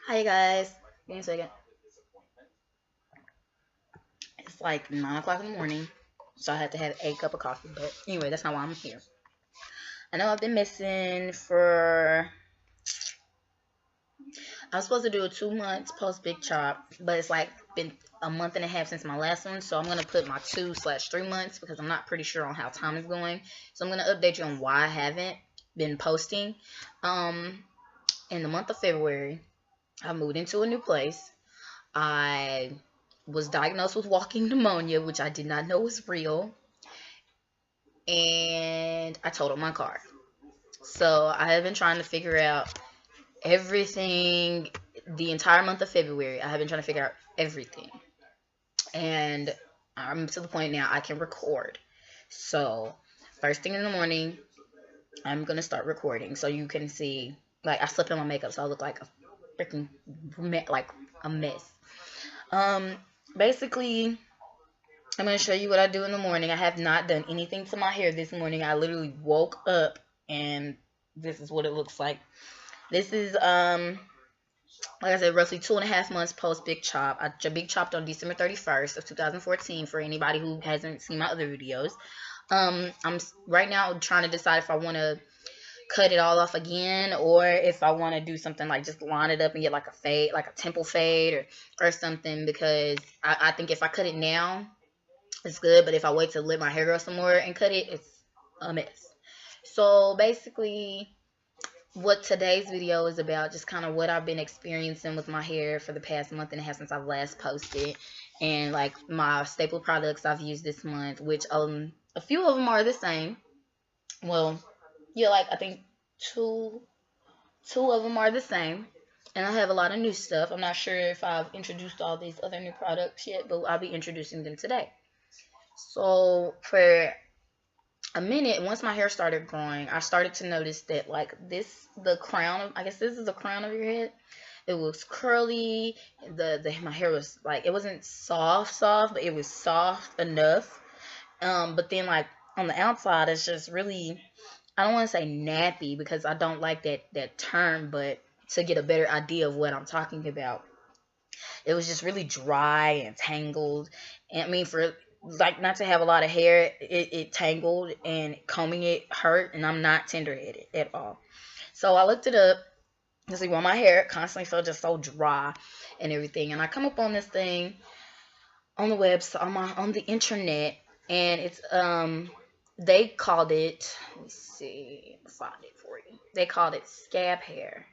Hi guys. Give me a second. It's like 9 o'clock in the morning, so I had to have a cup of coffee. But anyway, that's not why I'm here. I know I've been missing for. I was supposed to do a 2 months post big chop, but it's like been a month and a half since my last one, so I'm gonna put my 2/3 months because I'm not pretty sure on how time is going. So I'm gonna update you on why I haven't been posting. Um, in the month of February, I moved into a new place. I was diagnosed with walking pneumonia, which I did not know was real, and I totaled my car. So I have been trying to figure out everything the entire month of February. I have been trying to figure out everything, and I'm to the point now I can record. So first thing in the morning, I'm gonna start recording so you can see. Like I slept in my makeup, so I look like a freaking like a mess. Um, basically, I'm going to show you what I do in the morning. I have not done anything to my hair this morning. I literally woke up and this is what it looks like. This is, like I said, roughly 2.5 months post Big Chop. I Big Chopped on December 31st of 2014 for anybody who hasn't seen my other videos. I'm right now trying to decide if I want to cut it all off again or if I want to do something like just line it up and get like a fade, like a temple fade or something, because I think if I cut it now, it's good, but if I wait to let my hair grow some more and cut it, it's a mess. So basically, what today's video is about, just kind of what I've been experiencing with my hair for the past month and a half since I've last posted, and like my staple products I've used this month, which a few of them are the same. Well, yeah, like I think two two of them are the same. And I have a lot of new stuff. I'm not sure if I've introduced all these other new products yet, but I'll be introducing them today. So for a minute, once my hair started growing, I started to notice that like this, the crown of, I guess this is the crown of your head. It was curly. The my hair was like, it wasn't soft, but it was soft enough. But then like on the outside, it's just really, I don't want to say nappy because I don't like that term, but to get a better idea of what I'm talking about, it was just really dry and tangled. And I mean, for like not to have a lot of hair, it tangled and combing it hurt, and I'm not tender headed at all. So I looked it up to see why my hair constantly felt just so dry and everything. And I come up on this thing on the website, on the internet, and it's they called it, let me see, find it for you. They called it scab hair.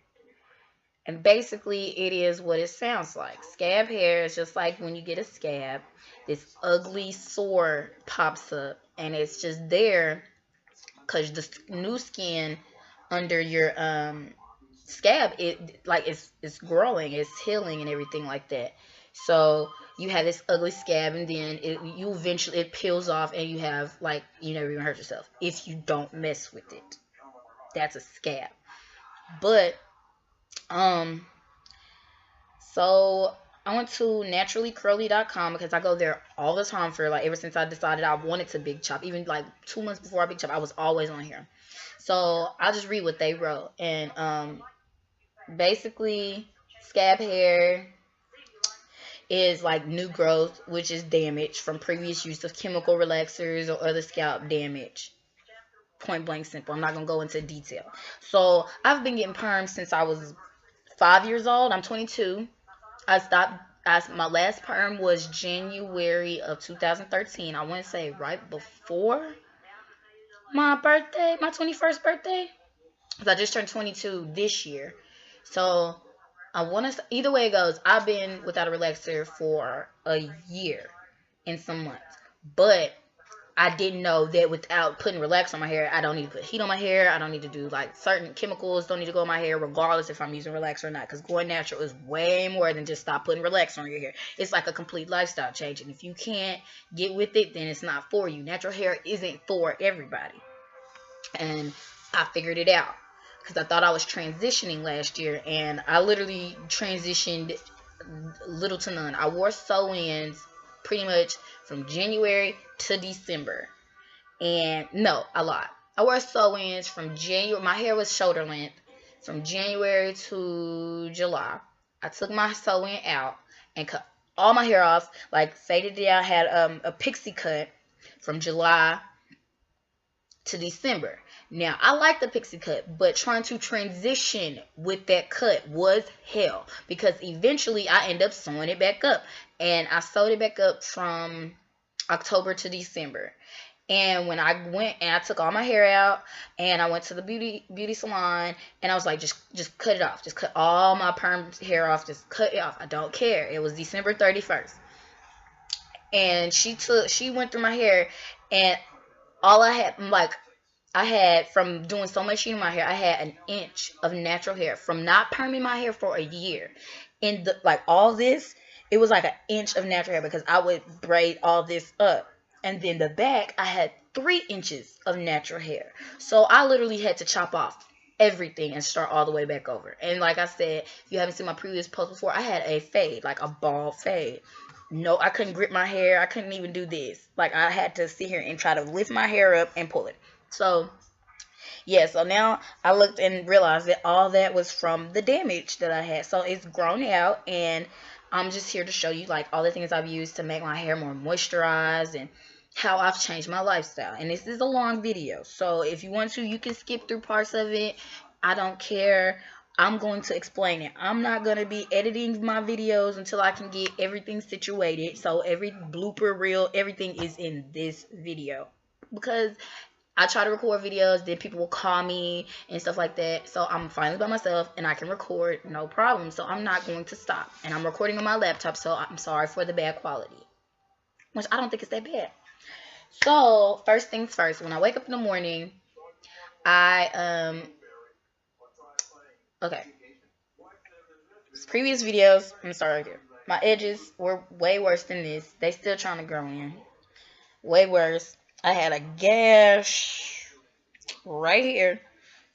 And basically, it is what it sounds like. Scab hair is just like when you get a scab, this ugly sore pops up, and it's just there because the new skin under your scab, it like it's growing, it's healing, and everything like that. So you have this ugly scab, and then you eventually it peels off, and you have like you never even hurt yourself if you don't mess with it. That's a scab. But um So I went to naturallycurly.com because I go there all the time for like ever since I decided I wanted to big chop. Even like 2 months before I big chop, I was always on here. So I'll just read what they wrote. And basically, scab hair is like new growth, which is damage from previous use of chemical relaxers or other scalp damage. Point blank simple. I'm not gonna go into detail. So I've been getting perms since I was 5 years old. I'm 22. I stopped. My last perm was January of 2013. I want to say right before my birthday, my 21st birthday. Cause I just turned 22 this year. So I want to. Either way it goes, I've been without a relaxer for a year and some months. But I didn't know that without putting relax on my hair, I don't need to put heat on my hair. I don't need to do like certain chemicals don't need to go on my hair regardless if I'm using relax or not. Because going natural is way more than just stop putting relax on your hair. It's like a complete lifestyle change. And if you can't get with it, then it's not for you. Natural hair isn't for everybody. And I figured it out. Because I thought I was transitioning last year. And I literally transitioned little to none. I wore sew-ins pretty much from January to December. And no, a lot. I wore sew-ins from January. My hair was shoulder length from January to July. I took my sewing out and cut all my hair off, like faded it out. I had a pixie cut from July to December. Now, I like the pixie cut, but trying to transition with that cut was hell, because eventually I end up sewing it back up. And I sewed it back up from October to December. And when I went and I took all my hair out and I went to the beauty salon, and I was like, just cut it off. Just cut all my perm hair off. Just cut it off. I don't care. It was December 31st. And she went through my hair, and all I had, from doing so much in my hair, I had an inch of natural hair from not perming my hair for a year. In the, like, all this, it was like an inch of natural hair, because I would braid all this up. And then the back, I had 3 inches of natural hair. So I literally had to chop off everything and start all the way back over. And like I said, if you haven't seen my previous post before, I had a fade, like a bald fade. No, I couldn't grip my hair. I couldn't even do this. Like, I had to sit here and try to lift my hair up and pull it. So, yeah, so now I looked and realized that all that was from the damage that I had. So it's grown out, and I'm just here to show you, like, all the things I've used to make my hair more moisturized and how I've changed my lifestyle. And this is a long video, so if you want to, you can skip through parts of it. I don't care. I'm going to explain it. I'm not going to be editing my videos until I can get everything situated. So every blooper reel, everything is in this video, because I try to record videos, then people will call me and stuff like that. So I'm finally by myself and I can record no problem. So I'm not going to stop. And I'm recording on my laptop, so I'm sorry for the bad quality, which I don't think it's that bad. So first things first, when I wake up in the morning, okay. Previous videos, I'm sorry right here. My edges were way worse than this. They still trying to grow in. Way worse. I had a gash right here.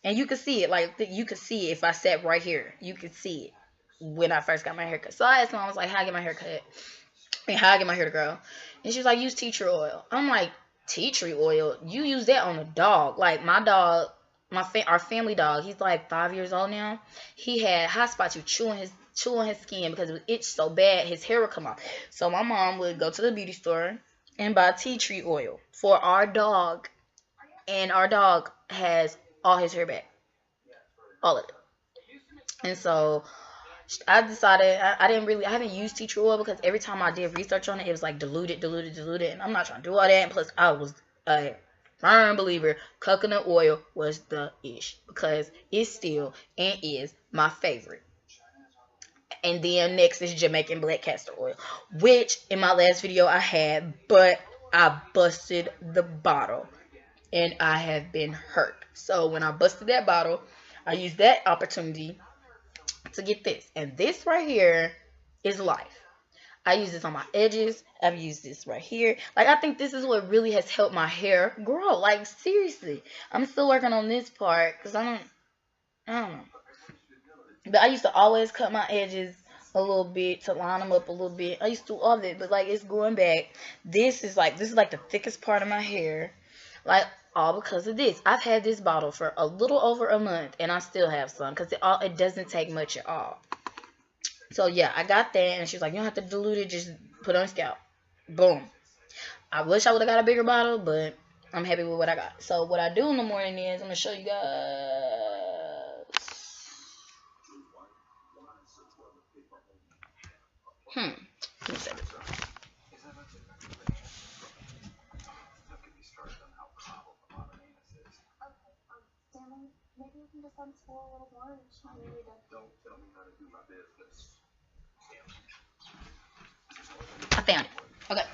And you could see it. Like, you could see it if I sat right here. You could see it when I first got my hair cut. So I asked Mom, I was like, how I get my hair cut? And how I get my hair to grow? And she was like, use tea tree oil. I'm like, tea tree oil? You use that on a dog. Like, my dog, our family dog, he's like 5 years old now. He had hot spots. You chewing his skin because it would itch so bad his hair would come off. So my mom would go to the beauty store and buy tea tree oil for our dog. And our dog has all his hair back. All of it. And so I decided I haven't used tea tree oil, because every time I did research on it, it was like diluted, and I'm not trying to do all that. And plus, I was a firm believer coconut oil was the ish, because it still and is my favorite. And then next is Jamaican black castor oil, which in my last video I had, but I busted the bottle and I have been hurt. So when I busted that bottle, I used that opportunity to get this. And this right here is life. I use this on my edges. I've used this right here. Like, I think this is what really has helped my hair grow. Like, seriously. I'm still working on this part because I don't know. But I used to always cut my edges a little bit to line them up a little bit. I used to do all of it, but like, it's growing back. This is like the thickest part of my hair. Like, all because of this. I've had this bottle for a little over a month, and I still have some, because it doesn't take much at all. So yeah, I got that, and she was like, you don't have to dilute it, just put it on scalp. Boom. I wish I would have got a bigger bottle, but I'm happy with what I got. So what I do in the morning is, I'm going to show you guys. Let me say this. Maybe we can just unspool a little more and show me don't tell me how to do my business. I found it. Okay.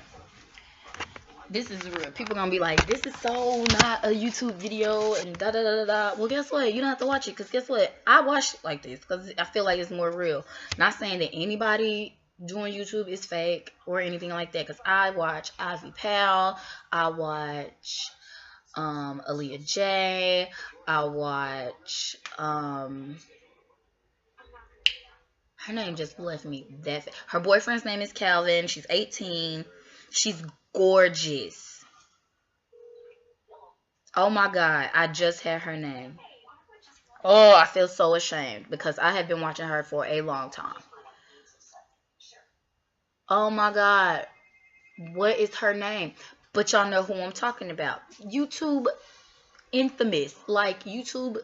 This is real. People gonna be like, this is so not a YouTube video and da da da da da. Well, guess what? You don't have to watch it, because guess what? I watch it like this because I feel like it's more real. Not saying that anybody doing YouTube is fake or anything like that, because I watch Ivy Powell, I watch Aaliyah J, I watch her name just left me. Her boyfriend's name is Calvin. She's 18. She's gorgeous. Oh my god, I just had her name. Oh, I feel so ashamed because I have been watching her for a long time. Oh my God. What is her name? But y'all know who I'm talking about. YouTube infamous. Like YouTube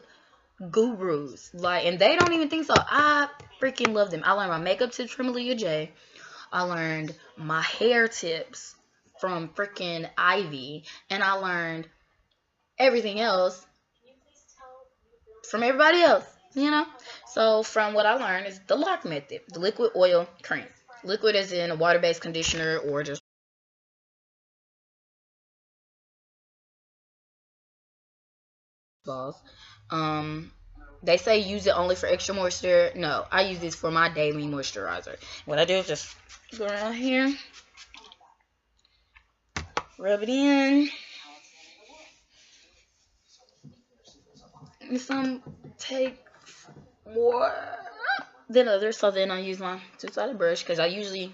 gurus. Like, and they don't even think so. I freaking love them. I learned my makeup tips from Aaliyah J. I learned my hair tips from freaking Ivy. And I learned everything else from everybody else, you know? So from what I learned is the lock method, the liquid oil cream. Liquid is in a water-based conditioner or just balls. Um, they say use it only for extra moisture. No, I use this for my daily moisturizer. What I do is just go around here, rub it in. And some take more than others, so then I use my two-sided brush because I usually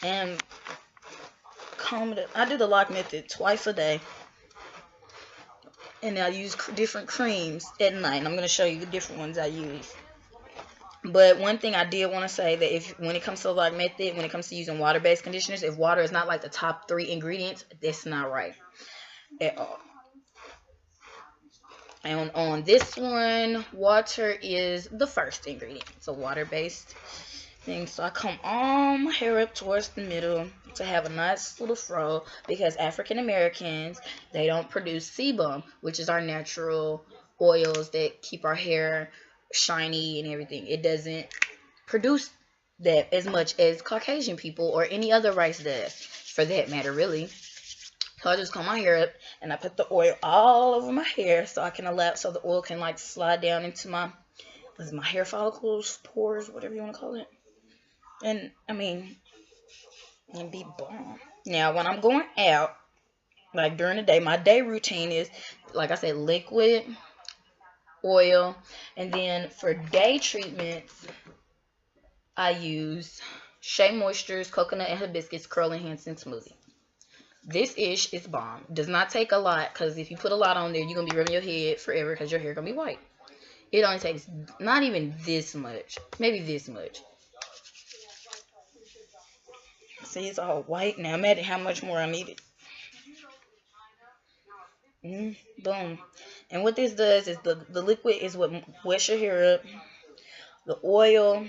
am combed it. I do the lock method twice a day. And I use different creams at night. And I'm going to show you the different ones I use. But one thing I did want to say that if when it comes to the lock method, when it comes to using water-based conditioners, if water is not like the top 3 ingredients, that's not right at all. And on this one, water is the first ingredient. So water-based thing. So I comb all my hair up towards the middle to have a nice little fro, because African Americans, they don't produce sebum, which is our natural oils that keep our hair shiny and everything. It doesn't produce that as much as Caucasian people or any other race does, for that matter, really. So I just comb my hair up and I put the oil all over my hair so I can allow, so the oil can like slide down into my hair follicles, pores, whatever you want to call it. And I mean, and be bomb. Now, when I'm going out, like during the day, my day routine is, like I said, liquid, oil, and then for day treatments, I use Shea Moisture's Coconut and Hibiscus Curl Enhancing Smoothie. This ish is bomb. Does not take a lot, because if you put a lot on there, you're going to be rubbing your head forever because your hair going to be white. It only takes not even this much. Maybe this much. See, it's all white now. Imagine how much more I need it. Boom. And what this does is the liquid is what wets your hair up. The oil,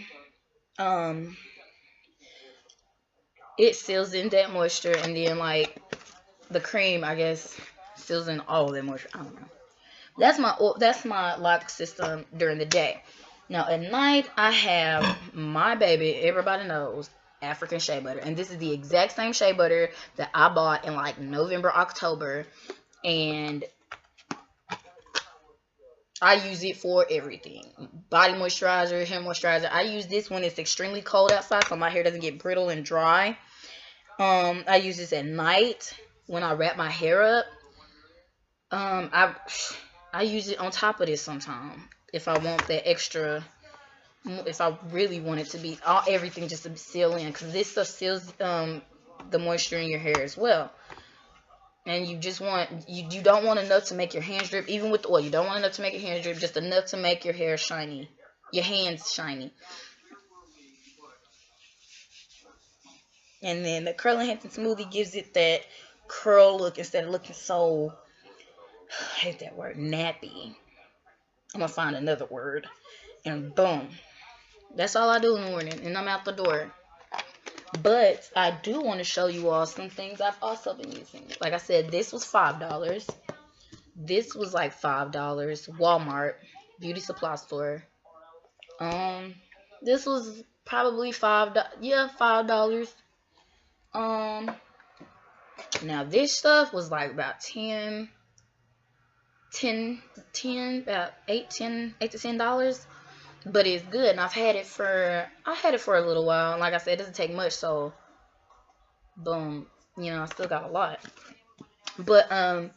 it seals in that moisture, and then like the cream, I guess, seals in all of that moisture. I don't know. That's my lock system during the day. Now at night, I have my baby. Everybody knows African shea butter, and this is the exact same shea butter that I bought in like November, October, and I use it for everything. Body moisturizer, hair moisturizer. I use this when it's extremely cold outside so my hair doesn't get brittle and dry. I use this at night when I wrap my hair up. I use it on top of this sometimes if I want that extra, if I really want it to be everything just to seal in, because this stuff seals the moisture in your hair as well. And you just want, you don't want enough to make your hands drip. Even with the oil, you don't want enough to make your hands drip. Just enough to make your hair shiny. Your hands shiny. And then the Curl Enhancing Smoothie gives it that curl look instead of looking so, I hate that word, nappy. I'm going to find another word. And boom. That's all I do in the morning. And I'm out the door. But I do want to show you all some things I've also been using. Like I said, this was $5. This was like $5. Walmart, beauty supply store. This was probably $5. Yeah, $5. Now this stuff was like about 10, about $8 to $10. But it's good, and I had it for a little while. And like I said, it doesn't take much, so boom, I still got a lot. But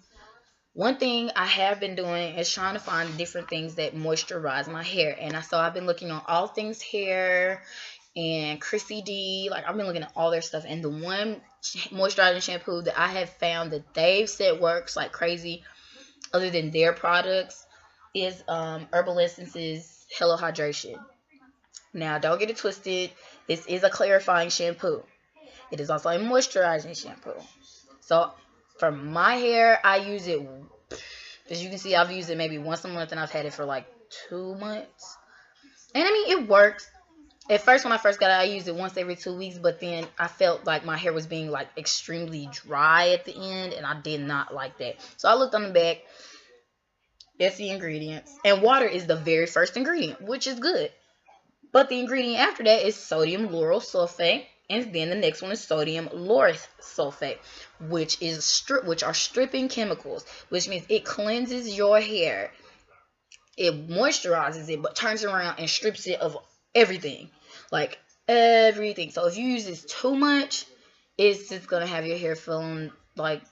one thing I have been doing is trying to find different things that moisturize my hair. And I've been looking on All Things Hair and Chrissy D. Like, I've been looking at all their stuff. And the one moisturizing shampoo that I have found that they've said works like crazy, other than their products, is Herbal Essence's Hello Hydration. Now, don't get it twisted. This is a clarifying shampoo. It is also a moisturizing shampoo. So, for my hair, I use it, as you can see, I've used it maybe once a month, and I've had it for like 2 months. And I mean, it works. At first, when I first got it, I used it once every 2 weeks, but then I felt like my hair was being like extremely dry at the end, and I did not like that. So I looked on the back. It's the ingredients. And water is the very first ingredient, which is good. But the ingredient after that is sodium lauryl sulfate, and then the next one is sodium lauryl sulfate, which are stripping chemicals, which means it cleanses your hair. It moisturizes it, but turns around and strips it of everything. Like, everything. So if you use this too much, it's just going to have your hair feeling like,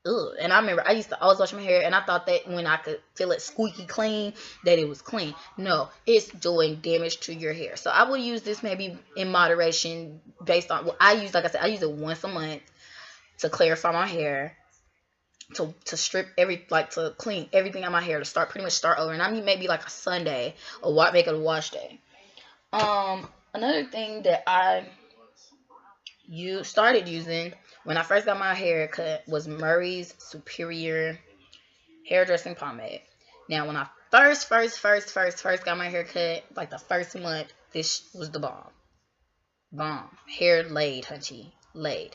ugh. And I remember I used to always wash my hair, and I thought that when I could feel it squeaky clean, that it was clean. No, it's doing damage to your hair. So I will use this maybe in moderation based on what I use. Like I said, I use it once a month to clarify my hair, to strip to clean everything out my hair, to pretty much start over. And I mean maybe like a Sunday, or make it a wash day. Another thing that I started using when I first got my hair cut was Murray's Superior Hairdressing Pomade. Now, when I first got my hair cut, like the first month, this was the bomb. Hair laid, hunchy, laid.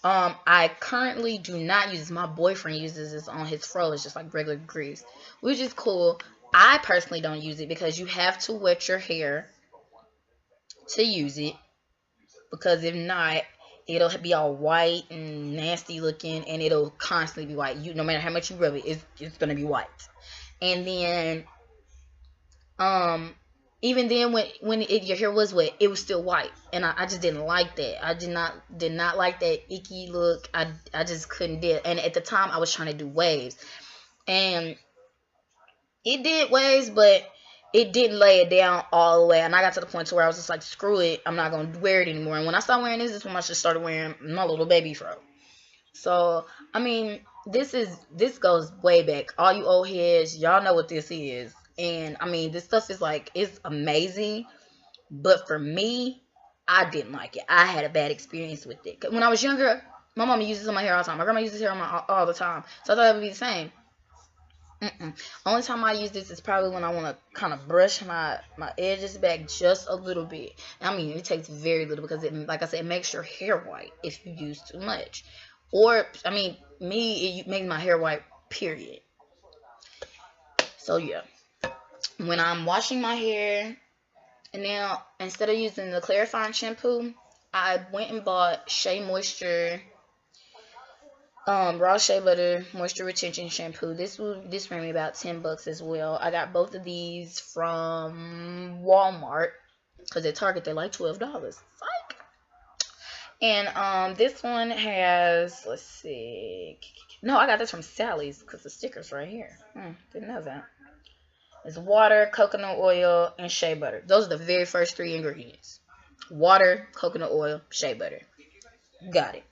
I currently do not use this. My boyfriend uses this on his fro. It's just like regular grease, which is cool. I personally don't use it because you have to wet your hair to use it, because if not, it'll be all white and nasty looking, and it'll constantly be white. No matter how much you rub it, it's gonna be white. And then, even then, when your hair was wet, it was still white, and I just didn't like that. I did not like that icky look. I just couldn't do it. And at the time, I was trying to do waves, and it did waves, but it didn't lay it down all the way. And I got to the point to where I was just like, screw it, I'm not gonna wear it anymore. And when I started wearing this is when I just started wearing my little baby fro. So I mean, this goes way back. All you old heads, y'all know what this is. And I mean, this stuff is like, it's amazing, but for me, I didn't like it. I had a bad experience with it. When I was younger, my mama uses it on my hair all the time. My grandma uses hair on my all the time. So I thought it would be the same. Only time I use this is probably when I want to kind of brush my edges back just a little bit. I mean, it takes very little, because it, like I said, it makes your hair white if you use too much. Or, I mean, it makes my hair white, period. So, yeah. When I'm washing my hair, and now, instead of using the clarifying shampoo, I went and bought Shea Moisture raw shea butter moisture retention shampoo. This ran me about $10 as well. I got both of these from Walmart, because at Target they're like $12. Psych. And this one has, let's see, no, I got this from Sally's, because the sticker's right here. Didn't know that. It's water, coconut oil, and shea butter. Those are the very first 3 ingredients: water, coconut oil, shea butter. Got it.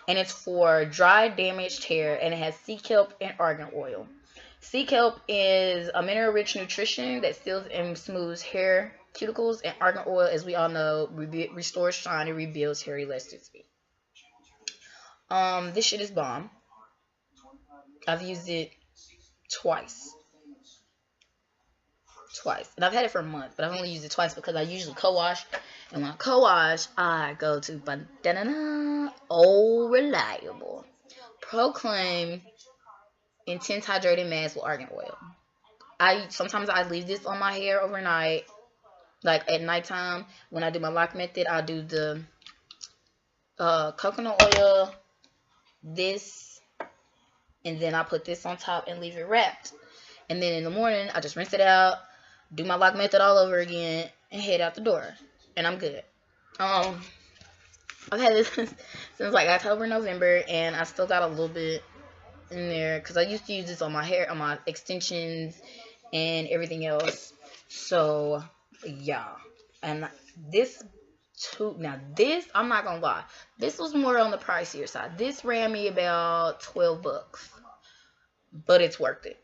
And it's for dry, damaged hair, and it has sea kelp and argan oil. Sea kelp is a mineral-rich nutrition that seals and smooths hair cuticles, and argan oil, as we all know, restores shine and rebuilds hair elasticity. This shit is bomb. I've used it twice. And I've had it for a month, but I've only used it twice because I usually co-wash. And when I co-wash, I go to Reliable. Proclaim Intense Hydrating Mask with Argan Oil. Sometimes I leave this on my hair overnight. Like at nighttime, when I do my lock method, I'll do the coconut oil, this, and then I put this on top and leave it wrapped. And then in the morning, I just rinse it out, do my lock method all over again, and head out the door. And I'm good. I've had this since like October, November, and I still got a little bit in there, because I used to use this on my hair, on my extensions, and everything else. So, yeah. And this, I'm not gonna lie, this was more on the pricier side. This ran me about $12. But it's worth it.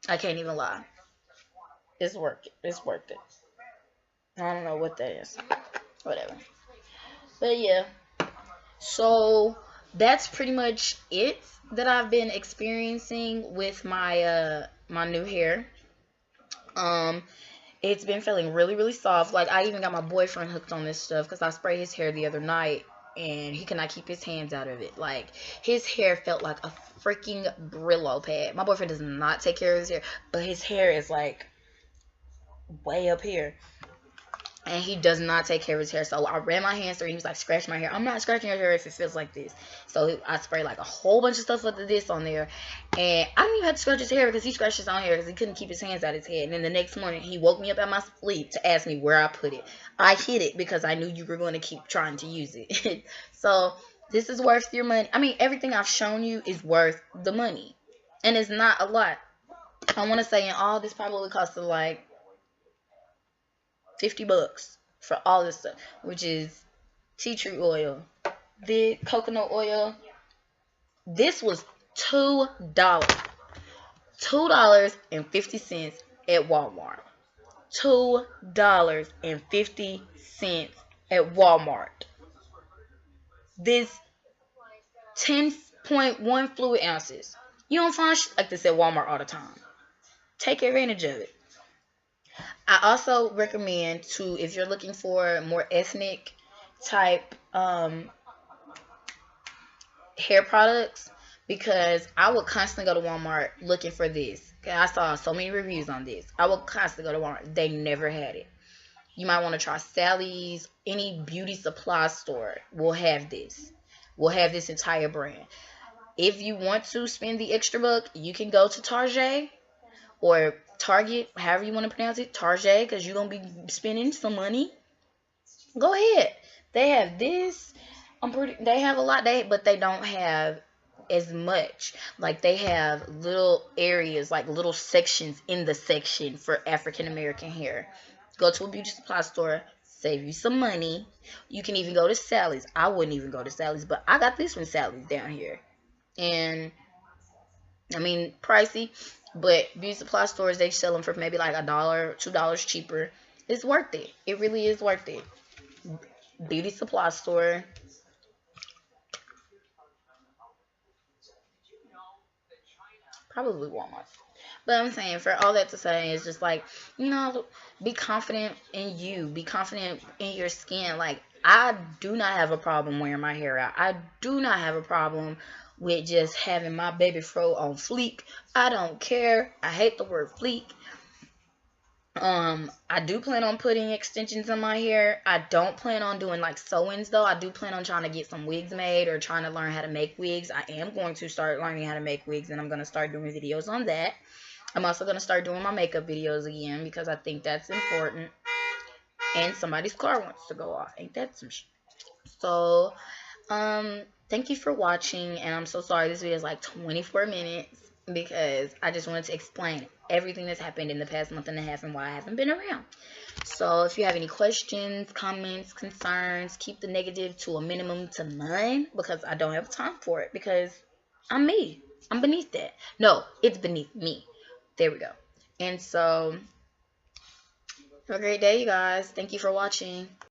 I can't even lie. It's worth it. I don't know what that is. Whatever. But yeah. So that's pretty much it that I've been experiencing with my new hair. Um it's been feeling really, really soft. Like, I even got my boyfriend hooked on this stuff because I sprayed his hair the other night and he could not keep his hands out of it. Like, his hair felt like a freaking Brillo pad. My boyfriend does not take care of his hair, but his hair is like way up here. And he does not take care of his hair. So I ran my hands through. He was like, scratch my hair. I'm not scratching your hair if it feels like this. So I sprayed like a whole bunch of stuff with this on there. And I didn't even have to scratch his hair because he scratched his own hair because he couldn't keep his hands out of his head. And then the next morning, he woke me up out my sleep to ask me where I put it. I hid it because I knew you were going to keep trying to use it. So this is worth your money. I mean, everything I've shown you is worth the money. And it's not a lot. I want to say in all, this probably cost like $50 for all this stuff, which is tea tree oil, the coconut oil. This was $2.50 at Walmart. $2.50 at Walmart. This 10.1 fluid ounces. You don't find shit like this at Walmart all the time. Take advantage of it. I also recommend to, if you're looking for more ethnic type hair products, because I would constantly go to Walmart looking for this. I saw so many reviews on this. I would constantly go to Walmart. They never had it. You might want to try Sally's. Any beauty supply store will have this. Will have this entire brand. If you want to spend the extra buck, you can go to Target or Target, however you want to pronounce it, Target, because you're going to be spending some money. Go ahead. They have this. They have a lot, but they don't have as much. Like, they have little areas, like little sections in the section for African American hair. Go to a beauty supply store, save you some money. You can even go to Sally's. I wouldn't even go to Sally's, but I got this from Sally's down here. And I mean, pricey, but beauty supply stores, they sell them for maybe like $1, $2 cheaper. It's worth it. It really is worth it. Beauty supply store. Probably Walmart. But I'm saying, for all that to say, is just like, be confident in you. Be confident in your skin. Like, I do not have a problem wearing my hair out. I do not have a problem with just having my baby fro on fleek. I don't care. I hate the word fleek. I do plan on putting extensions in my hair. I don't plan on doing like sew-ins though. I do plan on trying to get some wigs made or trying to learn how to make wigs. I am going to start learning how to make wigs, and I'm going to start doing videos on that. I'm also going to start doing my makeup videos again because I think that's important. And somebody's car wants to go off. Ain't that some shit? So, thank you for watching, and I'm so sorry this video is like 24 minutes because I just wanted to explain everything that's happened in the past month and a half and why I haven't been around. So if you have any questions, comments, concerns, keep the negative to a minimum to none because I don't have time for it because I'm me. I'm beneath that. No, it's beneath me. There we go. And so, have a great day, you guys. Thank you for watching.